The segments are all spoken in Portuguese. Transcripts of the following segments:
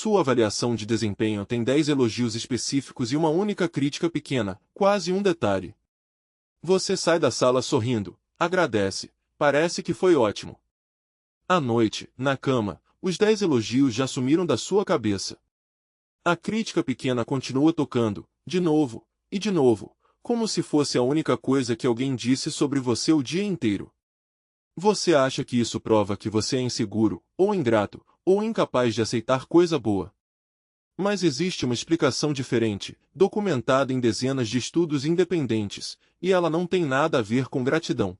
Sua avaliação de desempenho tem 10 elogios específicos e uma única crítica pequena, quase um detalhe. Você sai da sala sorrindo, agradece, parece que foi ótimo. À noite, na cama, os 10 elogios já sumiram da sua cabeça. A crítica pequena continua tocando, de novo, e de novo, como se fosse a única coisa que alguém disse sobre você o dia inteiro. Você acha que isso prova que você é inseguro, ou ingrato, ou incapaz de aceitar coisa boa. Mas existe uma explicação diferente, documentada em dezenas de estudos independentes, e ela não tem nada a ver com gratidão.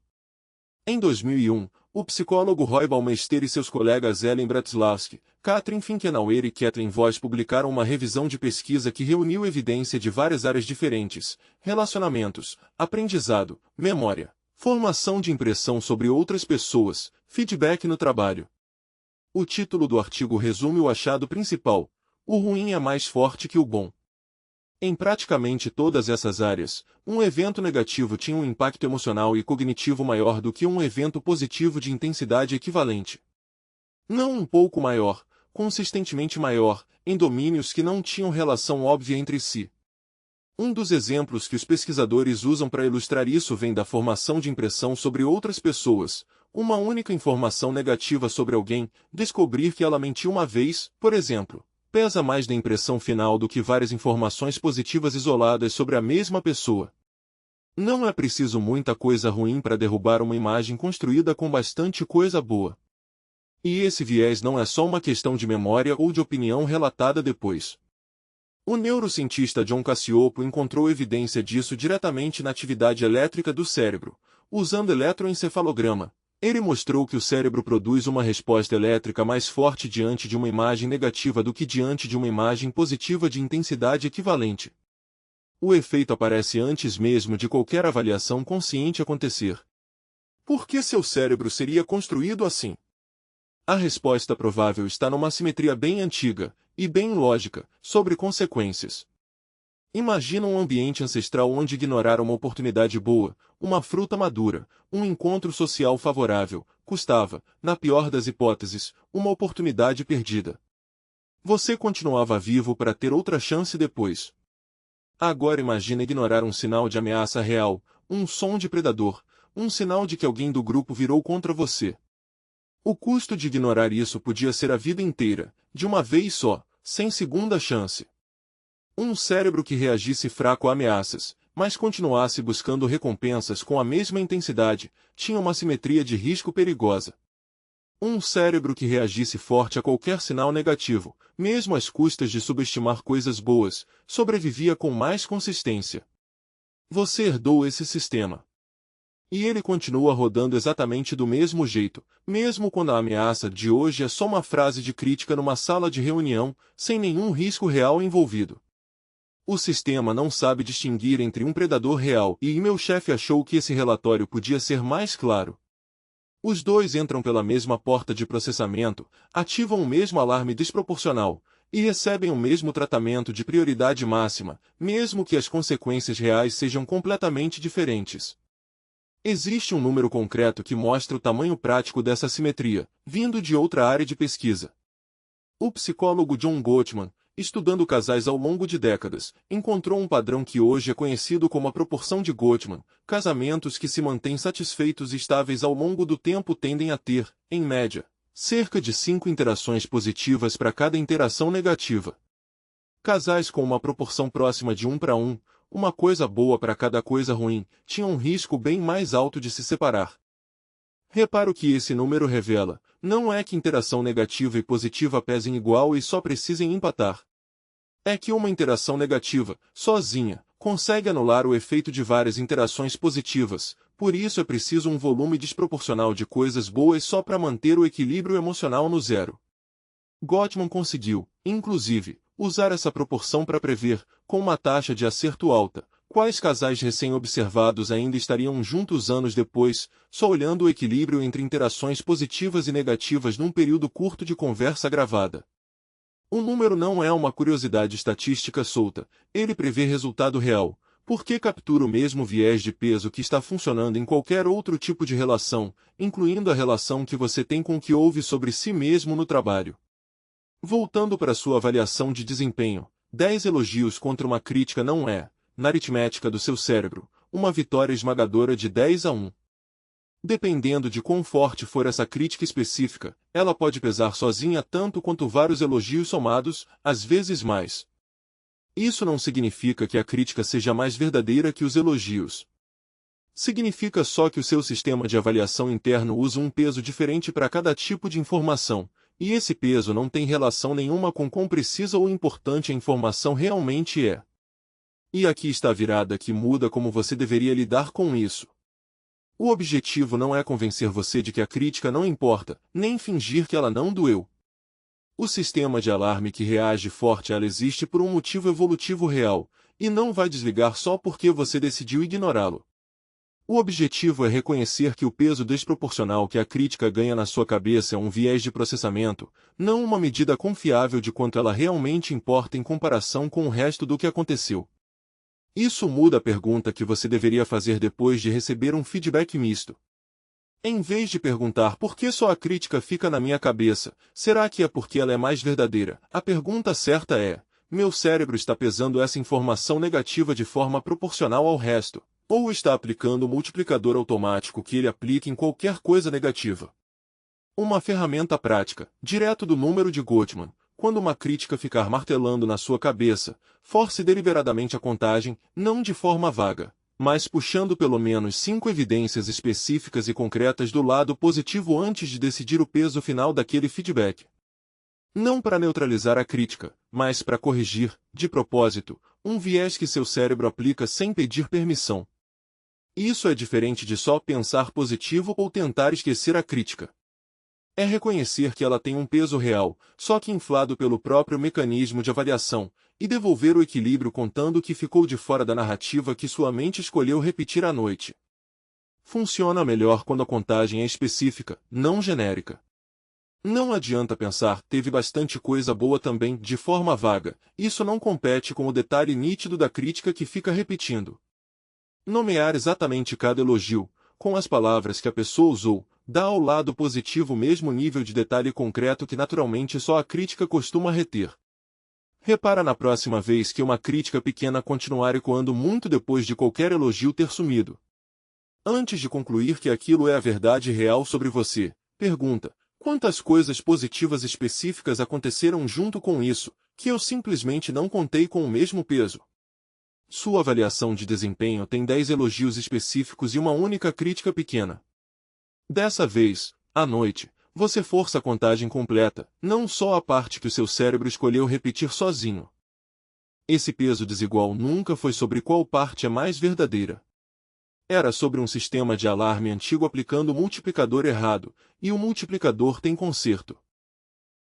Em 2001, o psicólogo Roy Baumeister e seus colegas Ellen Bratslawski, Katrin Finkenauer e Kathleen Voss publicaram uma revisão de pesquisa que reuniu evidência de várias áreas diferentes: relacionamentos, aprendizado, memória, formação de impressão sobre outras pessoas, feedback no trabalho. O título do artigo resume o achado principal: o ruim é mais forte que o bom. Em praticamente todas essas áreas, um evento negativo tinha um impacto emocional e cognitivo maior do que um evento positivo de intensidade equivalente. Não um pouco maior, consistentemente maior, em domínios que não tinham relação óbvia entre si. Um dos exemplos que os pesquisadores usam para ilustrar isso vem da formação de impressão sobre outras pessoas. Uma única informação negativa sobre alguém, descobrir que ela mentiu uma vez, por exemplo, pesa mais na impressão final do que várias informações positivas isoladas sobre a mesma pessoa. Não é preciso muita coisa ruim para derrubar uma imagem construída com bastante coisa boa. E esse viés não é só uma questão de memória ou de opinião relatada depois. O neurocientista John Cacioppo encontrou evidência disso diretamente na atividade elétrica do cérebro. Usando eletroencefalograma, ele mostrou que o cérebro produz uma resposta elétrica mais forte diante de uma imagem negativa do que diante de uma imagem positiva de intensidade equivalente. O efeito aparece antes mesmo de qualquer avaliação consciente acontecer. Por que seu cérebro seria construído assim? A resposta provável está numa simetria bem antiga, e bem lógica, sobre consequências. Imagina um ambiente ancestral onde ignorar uma oportunidade boa, uma fruta madura, um encontro social favorável, custava, na pior das hipóteses, uma oportunidade perdida. Você continuava vivo para ter outra chance depois. Agora imagina ignorar um sinal de ameaça real, um som de predador, um sinal de que alguém do grupo virou contra você. O custo de ignorar isso podia ser a vida inteira, de uma vez só, sem segunda chance. Um cérebro que reagisse fraco a ameaças, mas continuasse buscando recompensas com a mesma intensidade, tinha uma simetria de risco perigosa. Um cérebro que reagisse forte a qualquer sinal negativo, mesmo às custas de subestimar coisas boas, sobrevivia com mais consistência. Você herdou esse sistema. E ele continua rodando exatamente do mesmo jeito, mesmo quando a ameaça de hoje é só uma frase de crítica numa sala de reunião, sem nenhum risco real envolvido. O sistema não sabe distinguir entre um predador real e meu chefe achou que esse relatório podia ser mais claro. Os dois entram pela mesma porta de processamento, ativam o mesmo alarme desproporcional, e recebem o mesmo tratamento de prioridade máxima, mesmo que as consequências reais sejam completamente diferentes. Existe um número concreto que mostra o tamanho prático dessa simetria, vindo de outra área de pesquisa. O psicólogo John Gottman, estudando casais ao longo de décadas, encontrou um padrão que hoje é conhecido como a proporção de Gottman. Casamentos que se mantêm satisfeitos e estáveis ao longo do tempo tendem a ter, em média, cerca de 5 interações positivas para cada interação negativa. Casais com uma proporção próxima de 1 para 1, uma coisa boa para cada coisa ruim, tinham um risco bem mais alto de se separar. Repara o que esse número revela: não é que interação negativa e positiva pesem igual e só precisem empatar. É que uma interação negativa, sozinha, consegue anular o efeito de várias interações positivas, por isso é preciso um volume desproporcional de coisas boas só para manter o equilíbrio emocional no zero. Gottman conseguiu, inclusive, usar essa proporção para prever, com uma taxa de acerto alta, quais casais recém-observados ainda estariam juntos anos depois, só olhando o equilíbrio entre interações positivas e negativas num período curto de conversa gravada. O número não é uma curiosidade estatística solta, ele prevê resultado real, porque captura o mesmo viés de peso que está funcionando em qualquer outro tipo de relação, incluindo a relação que você tem com o que ouve sobre si mesmo no trabalho. Voltando para sua avaliação de desempenho, 10 elogios contra uma crítica não é, na aritmética do seu cérebro, uma vitória esmagadora de 10-1. Dependendo de quão forte for essa crítica específica, ela pode pesar sozinha tanto quanto vários elogios somados, às vezes mais. Isso não significa que a crítica seja mais verdadeira que os elogios. Significa só que o seu sistema de avaliação interno usa um peso diferente para cada tipo de informação, e esse peso não tem relação nenhuma com quão precisa ou importante a informação realmente é. E aqui está a virada que muda como você deveria lidar com isso. O objetivo não é convencer você de que a crítica não importa, nem fingir que ela não doeu. O sistema de alarme que reage forte a ela existe por um motivo evolutivo real, e não vai desligar só porque você decidiu ignorá-lo. O objetivo é reconhecer que o peso desproporcional que a crítica ganha na sua cabeça é um viés de processamento, não uma medida confiável de quanto ela realmente importa em comparação com o resto do que aconteceu. Isso muda a pergunta que você deveria fazer depois de receber um feedback misto. Em vez de perguntar por que só a crítica fica na minha cabeça, será que é porque ela é mais verdadeira? A pergunta certa é: meu cérebro está pesando essa informação negativa de forma proporcional ao resto, ou está aplicando o multiplicador automático que ele aplica em qualquer coisa negativa? Uma ferramenta prática, direto do número de Gottman. Quando uma crítica ficar martelando na sua cabeça, force deliberadamente a contagem, não de forma vaga, mas puxando pelo menos 5 evidências específicas e concretas do lado positivo antes de decidir o peso final daquele feedback. Não para neutralizar a crítica, mas para corrigir, de propósito, um viés que seu cérebro aplica sem pedir permissão. Isso é diferente de só pensar positivo ou tentar esquecer a crítica. É reconhecer que ela tem um peso real, só que inflado pelo próprio mecanismo de avaliação, e devolver o equilíbrio contando o que ficou de fora da narrativa que sua mente escolheu repetir à noite. Funciona melhor quando a contagem é específica, não genérica. Não adianta pensar, teve bastante coisa boa também, de forma vaga, isso não compete com o detalhe nítido da crítica que fica repetindo. Nomear exatamente cada elogio, com as palavras que a pessoa usou, dá ao lado positivo o mesmo nível de detalhe concreto que naturalmente só a crítica costuma reter. Repara na próxima vez que uma crítica pequena continuar ecoando muito depois de qualquer elogio ter sumido. Antes de concluir que aquilo é a verdade real sobre você, pergunta: quantas coisas positivas específicas aconteceram junto com isso, que eu simplesmente não contei com o mesmo peso? Sua avaliação de desempenho tem 10 elogios específicos e uma única crítica pequena. Dessa vez, à noite, você força a contagem completa, não só a parte que o seu cérebro escolheu repetir sozinho. Esse peso desigual nunca foi sobre qual parte é mais verdadeira. Era sobre um sistema de alarme antigo aplicando o multiplicador errado, e o multiplicador tem conserto.